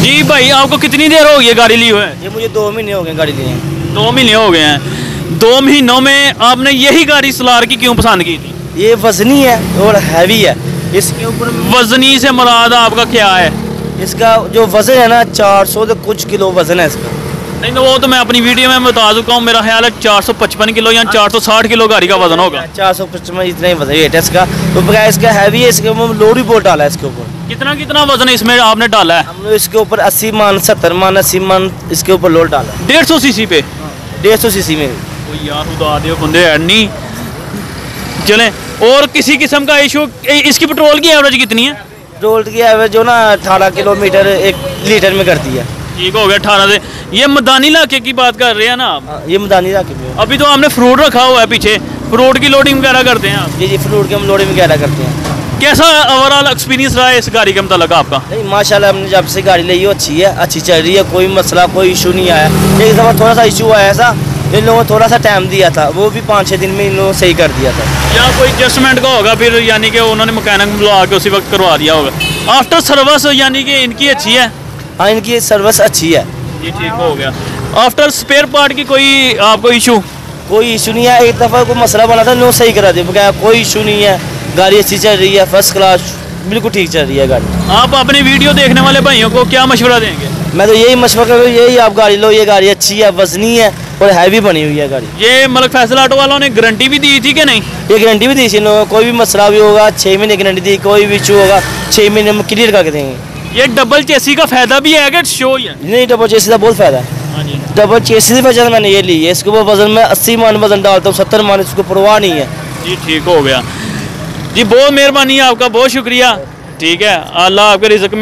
जी भाई, आपको कितनी देर हो गई है गाड़ी ली हुए? ये मुझे 2 महीने हो गए गाड़ी लिए। 2 महीने हो गए हैं। 2 महीनों में आपने यही गाड़ी सलार की क्यों पसंद की थी? ये वजनी है और हैवी है। इसके ऊपर वजनी से मुराद आपका क्या है? इसका जो वजन है ना 400 तो कुछ किलो वजन है इसका। नहीं तो वो तो मैं अपनी वीडियो में बता चुका हूँ, मेरा ख्याल है 455 किलो या 460 किलो गाड़ी का वजन होगा। 455 इतना ही वजन है इसका। तो बगैर इसका हैवी है, इसके ऊपर लोड भी बहुत डाला है इसके ऊपर। कितना वजन इसमें आपने डाला है? हमने इसके ऊपर 80 मन 70 मन 80 मन इसके ऊपर लोड डाला है। 150 सीसी पे? 150 सीसी में। तो यार उड़ा दे बंदे नहीं चले। और किसी किस्म का इशू? इसकी पेट्रोल की एवरेज कितनी है? पेट्रोल की एवरेज जो ना 18 किलोमीटर 1 लीटर में करती है। ठीक हो गया 18 से। ये मैदानी इलाके की बात कर रहे हैं ना आप? ये मैदानी इलाके में। अभी तो हमने फ्रूट रखा हुआ है पीछे, फ्रूट की लोडिंग वगैरह करते हैं आप? जी फ्रूट की हम लोडिंग वगैरह करते हैं। कैसा ओवरऑल एक्सपीरियंस रहा है इस गाड़ी के मतलब आपका? नहीं माशाल्लाह, हमने जब से गाड़ी ली है अच्छी है, अच्छी चल रही है, कोई मसला कोई इशू नहीं आया। एक दफ़ा थोड़ा सा इशू आया ऐसा, इन लोगों ने थोड़ा सा टाइम दिया था, वो भी 5-6 दिन में इन लोगों ने सही कर दिया था। या कोई एडजस्टमेंट का होगा फिर, यानी कि उन्होंने मैकेनिक बुला के उसी वक्त करवा दिया होगा। आफ्टर सर्विस यानी कि इनकी अच्छी है? हाँ इनकी सर्विस अच्छी है। ये ठीक हो गया। आफ्टर स्पेयर पार्ट की कोई आपको इशू? कोई इशू नहीं है। एक दफ़ा कोई मसला बना था, इन लोगों ने सही करा दिया, बगैर कोई इशू नहीं है। गाड़ी अच्छी चल रही है, फर्स्ट क्लास बिल्कुल ठीक चल रही है गाड़ी। आप अपने वीडियो देखने वाले भाइयों को क्या मशवरा देंगे? मैं तो यही मशवरा करूँ, यही आप गाड़ी लो, ये गाड़ी अच्छी है, वजनी है और हैवी बनी हुई है गाड़ी। ये मलिक फैसल ऑटो वालों ने गारंटी भी दी थी कि नहीं? ये गारंटी भी दी थी इन लोगों को, कोई भी मसला भी होगा 6 महीने की गारंटी दी, कोई भी इशू होगा 6 महीने में क्लियर करके देंगे। ये डबल चेसी का फायदा भी है कि शो ही है? नहीं डबल चेसी का बहुत फायदा है। हाँ जी। डबल चेसी की वजह से मैंने ये ली है। इसके ऊपर वजन में 80 मन वजन डालता हूँ, 70 मन, इसको परवाह नहीं है। जी ठीक हो गया जी, बहुत मेहरबानी है आपका, बहुत शुक्रिया। ठीक है, अल्लाह आपके रिज़्क़ में